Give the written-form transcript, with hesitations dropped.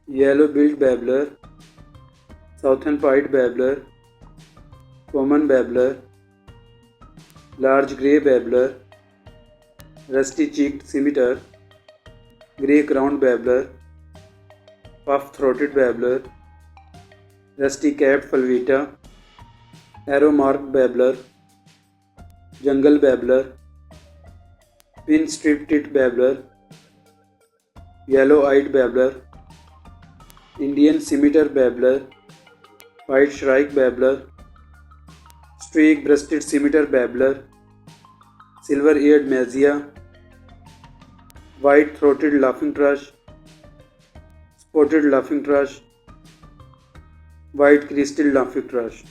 Yellow-billed babbler, southern pied babbler, common babbler, large grey babbler, rusty-cheeked scimitar, grey-crowned babbler, puff-throated babbler, rusty capped fulvetta, arrow-marked babbler, jungle babbler, pin-striped babbler, yellow-eyed babbler, Indian scimitar babbler, white shrike babbler, streak-breasted scimitar babbler, Silver Eared Mesia, white-throated laughing thrush, spotted laughing thrush, white crested laughing thrush.